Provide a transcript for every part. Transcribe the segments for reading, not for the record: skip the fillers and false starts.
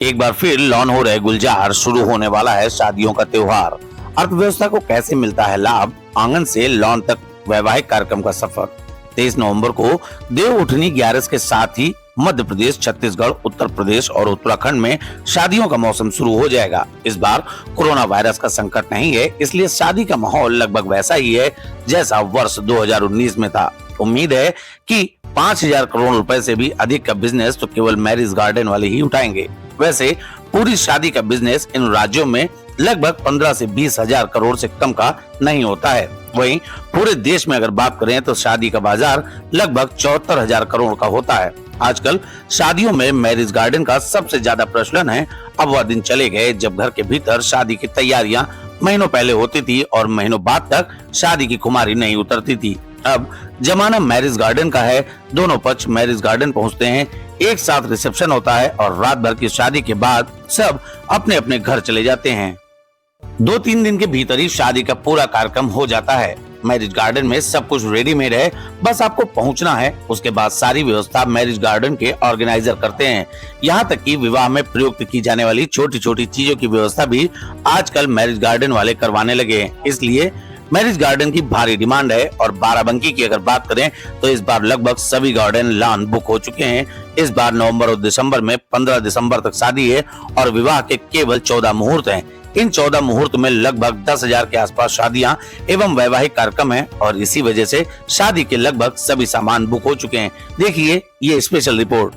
एक बार फिर लॉन हो रहे गुलजार, शुरू होने वाला है शादियों का त्योहार। अर्थव्यवस्था को कैसे मिलता है लाभ, आंगन से लॉन तक वैवाहिक कार्यक्रम का सफर। 23 नवंबर को देवउठनी 11 के साथ ही मध्य प्रदेश, छत्तीसगढ़, उत्तर प्रदेश और उत्तराखंड में शादियों का मौसम शुरू हो जाएगा। इस बार कोरोना वायरस का संकट नहीं है, इसलिए शादी का माहौल लगभग वैसा ही है जैसा वर्ष 2019 में था। उम्मीद है कि 5,000 करोड़ रुपए से भी अधिक का बिजनेस तो केवल मैरिज गार्डन वाले ही उठाएंगे। वैसे पूरी शादी का बिजनेस इन राज्यों में लगभग 15 से 20,000 करोड़ से कम का नहीं होता है। वहीं पूरे देश में अगर बात करें तो शादी का बाजार लगभग 74,000 करोड़ का होता है। आजकल शादियों में मैरिज गार्डन का सबसे ज्यादा प्रचलन है। अब वह दिन चले गए जब घर के भीतर शादी की तैयारियां महीनों पहले होती थी और महीनों बाद तक शादी की खुमारी नहीं उतरती थी। अब जमाना मैरिज गार्डन का है। दोनों पक्ष मैरिज गार्डन पहुंचते हैं, एक साथ रिसेप्शन होता है और रात भर की शादी के बाद सब अपने अपने घर चले जाते हैं। 2-3 दिन के भीतर ही शादी का पूरा कार्यक्रम हो जाता है। मैरिज गार्डन में सब कुछ रेडीमेड है, बस आपको पहुंचना है। उसके बाद सारी व्यवस्था मैरिज गार्डन के ऑर्गेनाइजर करते हैं। यहाँ तक कि विवाह में प्रयुक्त की जाने वाली छोटी छोटी चीजों की व्यवस्था भी आजकल मैरिज गार्डन वाले करवाने लगे हैं। इसलिए मैरिज गार्डन की भारी डिमांड है। और बाराबंकी की अगर बात करें तो इस बार लगभग सभी गार्डन लॉन बुक हो चुके हैं। इस बार नवंबर और दिसंबर में 15 दिसंबर तक शादी है और विवाह के केवल 14 मुहूर्त हैं। इन 14 मुहूर्त में लगभग 10,000 के आसपास शादियां एवं वैवाहिक कार्यक्रम हैं और इसी वजह से शादी के लगभग सभी सामान बुक हो चुके हैं। देखिए ये स्पेशल रिपोर्ट।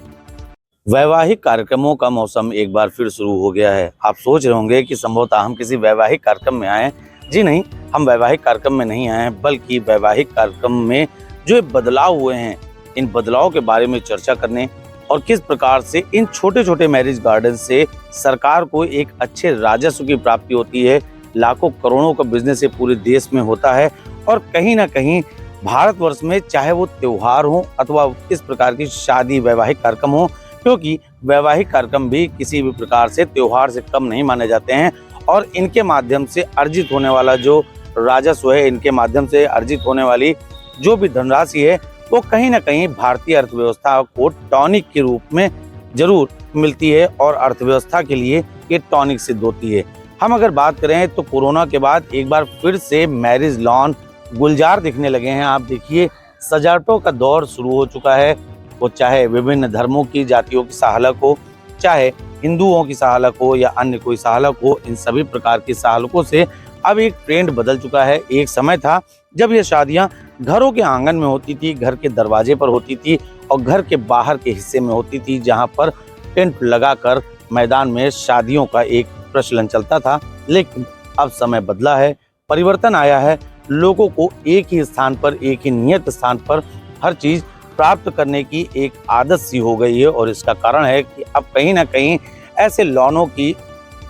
वैवाहिक कार्यक्रमों का मौसम एक बार फिर शुरू हो गया है। आप सोच रहे होंगे कि संभवतः हम किसी वैवाहिक कार्यक्रम में आए। जी नहीं, हम वैवाहिक कार्यक्रम में नहीं आए, बल्कि वैवाहिक कार्यक्रम में जो बदलाव हुए हैं, इन बदलाव के बारे में चर्चा करने और किस प्रकार से इन छोटे छोटे मैरिज गार्डन से सरकार को एक अच्छे राजस्व की प्राप्ति होती है। लाखों करोड़ों का बिजनेस ये पूरे देश में होता है और कहीं ना कहीं भारतवर्ष में चाहे वो त्योहार हो अथवा इस प्रकार की शादी वैवाहिक कार्यक्रम हो, क्योंकि वैवाहिक कार्यक्रम भी किसी भी प्रकार से त्योहार से कम नहीं माने जाते हैं और इनके माध्यम से अर्जित होने वाला जो राजस्व है, इनके माध्यम से अर्जित होने वाली जो भी धनराशि है, वो कहीं ना कहीं भारतीय अर्थव्यवस्था को टॉनिक के रूप में जरूर मिलती है और अर्थव्यवस्था के लिए ये टॉनिक सिद्ध होती है। हम अगर बात करें तो कोरोना के बाद एक बार फिर से मैरिज लॉन गुलजार दिखने लगे हैं। आप देखिए सजावटों का दौर शुरू हो चुका है। वो चाहे विभिन्न धर्मों की जातियों की सहालक हो, चाहे हिंदुओं की सहालक हो या अन्य कोई सहालक हो, इन सभी प्रकार की सहालकों से अब एक ट्रेंड बदल चुका है। एक समय था जब ये शादियां घरों के आंगन में होती थी, घर के दरवाजे पर होती थी और घर के बाहर के हिस्से में होती थी, जहां पर टेंट लगाकर मैदान में शादियों का एक प्रचलन चलता था। लेकिन अब समय बदला है, परिवर्तन आया है। लोगों को एक ही स्थान पर, एक ही नियत स्थान पर हर चीज प्राप्त करने की एक आदत सी हो गई है और इसका कारण है कि अब कहीं ना कहीं ऐसे लॉनों की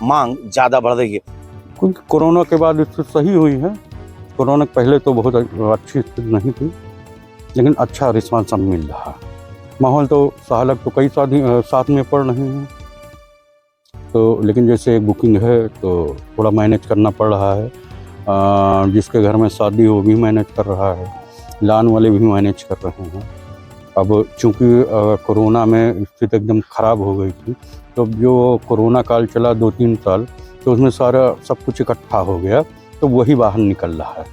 मांग ज्यादा बढ़ रही है। क्योंकि कोरोना के बाद इससे सही हुई है। कोरोना के पहले तो बहुत अच्छी स्थिति नहीं थी, लेकिन अच्छा रिस्पांस अब मिल रहा है। माहौल तो सहालक तो कई शादी साथ में पड़ रहे हैं, तो लेकिन जैसे बुकिंग है तो थोड़ा मैनेज करना पड़ रहा है। जिसके घर में शादी हो भी मैनेज कर रहा है, लॉन वाले भी मैनेज कर रहे हैं। अब चूँकि कोरोना में स्थिति एकदम ख़राब हो गई थी, तो जो कोरोना काल चला 2-3 साल, तो उसमें सारा सब कुछ इकट्ठा हो गया, तो वही बाहर निकल रहा है।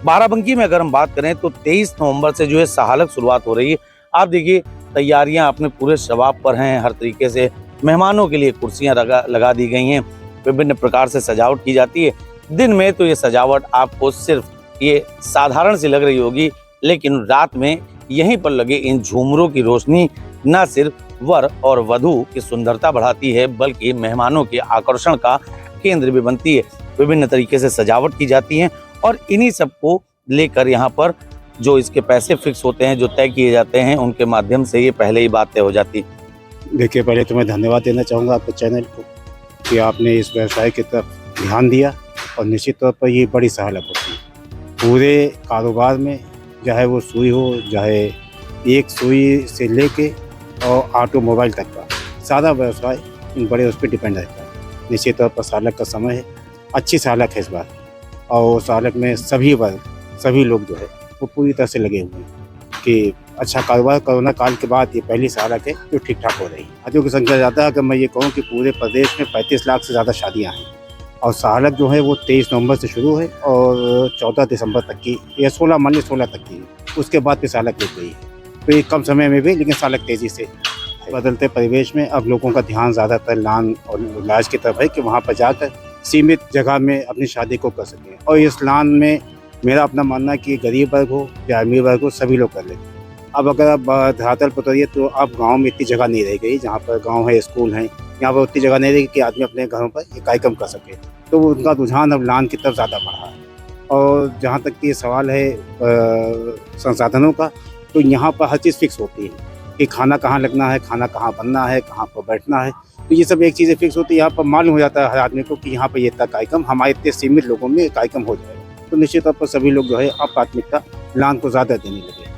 बाराबंकी में अगर हम बात करें तो 23 नवंबर से जो है सहालक शुरुआत हो रही है। आप देखिए तैयारियां अपने पूरे शबाब पर हैं। हर तरीके से मेहमानों के लिए कुर्सियां लगा दी गई हैं, विभिन्न प्रकार से सजावट की जाती है। दिन में तो ये सजावट आपको सिर्फ ये साधारण सी लग रही होगी, लेकिन रात में यहीं पर लगे इन झूमरों की रोशनी न सिर्फ वर और वधू की सुंदरता बढ़ाती है, बल्कि मेहमानों के आकर्षण का केंद्र भी बनती है। विभिन्न तरीके से सजावट की जाती है और इन्हीं सब को लेकर यहाँ पर जो इसके पैसे फिक्स होते हैं, जो तय किए जाते हैं, उनके माध्यम से ये पहले ही बात तय हो जाती है। देखिए, पहले तो मैं धन्यवाद देना चाहूँगा आपके चैनल को कि आपने इस व्यवसाय की तरफ ध्यान दिया और निश्चित तौर पर ये बड़ी सहायक होती है पूरे कारोबार में। चाहे वो सुई हो, चाहे एक सुई से लेके और ऑटोमोबाइल तक का सारा व्यवसाय इन बड़े उस पर डिपेंड रहता है। निश्चित तौर पर सालक का समय है, अच्छी सालक है इस बार, और सालक में सभी वर्ग, सभी लोग जो है वो पूरी तरह से लगे हुए हैं कि अच्छा कारोबार कोरोना काल के बाद ये पहली सालक है जो ठीक ठाक हो रही है। शादियों की संख्या ज़्यादा है, अगर मैं ये कहूँ कि पूरे प्रदेश में 35 लाख से ज़्यादा शादियाँ हैं और सालक जो है वो 23 नवंबर से शुरू है और 14 दिसंबर तक की या 16 मान ली 16 तक की है। उसके बाद फिर सालक रुक गई है। तो ये कम समय में भी लेकिन सालक तेज़ी से बदलते परिवेश में अब लोगों का ध्यान ज़्यादातर लान और इलाज की तरफ है कि वहाँ पर जाकर सीमित जगह में अपनी शादी को कर सकें। और इस लान में मेरा अपना मानना है कि गरीब वर्ग हो या अमीर वर्ग हो सभी लोग कर लेते हैं। अब अगर आप धरातल पर उतरिए तो अब गांव में इतनी जगह नहीं रह गई, जहाँ पर गांव है स्कूल हैं, यहाँ पर उतनी जगह नहीं रही कि आदमी अपने घरों पर ये कार्यक्रम कर सके। तो उनका रुझान अब लान की तरफ ज़्यादा बढ़ा है। और जहाँ तक कि ये सवाल है संसाधनों का, तो यहाँ पर हर चीज़ फिक्स होती है कि खाना कहाँ लगना है, खाना कहाँ बनना है, कहाँ पर बैठना है। तो ये सब एक चीज़ें फिक्स होती है। यहाँ पर मालूम हो जाता है हर आदमी को कि यहाँ पर ये इतना कार्यक्रम हमारे इतने सीमित लोगों में कार्यक्रम हो जाएगा। तो निश्चित तौर पर सभी लोग जो है अब प्राथमिकता लान को ज़्यादा देने लगे।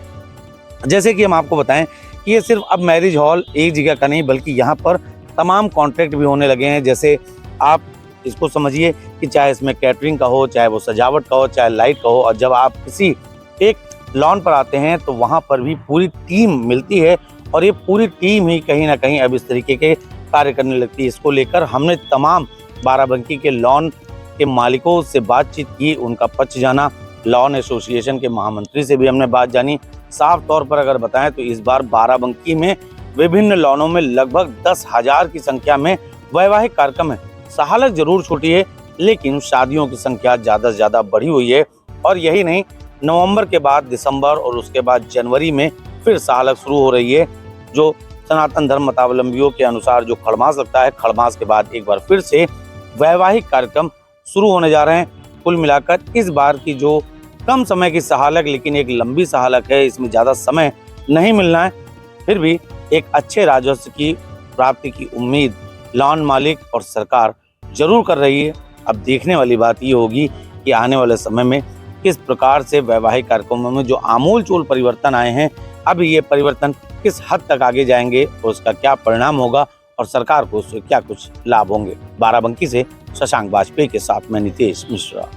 जैसे कि हम आपको बताएं कि ये सिर्फ अब मैरिज हॉल एक जगह का नहीं बल्कि यहाँ पर तमाम कॉन्ट्रैक्ट भी होने लगे हैं। जैसे आप इसको समझिए कि चाहे इसमें कैटरिंग का हो, चाहे वो सजावट का हो, चाहे लाइट का हो, और जब आप किसी एक लॉन पर आते हैं तो वहाँ पर भी पूरी टीम मिलती है और ये पूरी टीम ही कहीं ना कहीं अब इस तरीके के कार्य करने लगती है। इसको लेकर हमने तमाम बाराबंकी के लॉन के मालिकों से बातचीत की, उनका पक्ष जाना, लॉन एसोसिएशन के महामंत्री से भी हमने बात जानी। साफ तौर पर अगर बताएं तो इस बार बाराबंकी में विभिन्न लॉनों में लगभग 10,000 की संख्या में वैवाहिक कार्यक्रम है। सहालक जरूर छोटी है लेकिन शादियों की संख्या ज़्यादा से ज़्यादा बढ़ी हुई है। और यही नहीं, नवंबर के बाद दिसंबर और उसके बाद जनवरी में फिर सहालक शुरू हो रही है। जो सनातन धर्म मतावलंबियों के अनुसार जो खड़मास लगता है, खड़मास के बाद एक बार फिर से वैवाहिक कार्यक्रम शुरू होने जा रहे हैं। कुल मिलाकर इस बार की जो कम समय की सहालक लेकिन एक लंबी सहालक है, इसमें ज़्यादा समय नहीं मिलना है, फिर भी एक अच्छे राजस्व की प्राप्ति की उम्मीद लॉन मालिक और सरकार जरूर कर रही है। अब देखने वाली बात ये होगी कि आने वाले समय में किस प्रकार से वैवाहिक कार्यक्रमों में जो आमूल चूल परिवर्तन आए हैं, अब ये परिवर्तन किस हद तक आगे जाएंगे और उसका क्या परिणाम होगा और सरकार को उससे क्या कुछ लाभ होंगे। बाराबंकी से शशांक वाजपेयी के साथ मैं नितेश मिश्रा।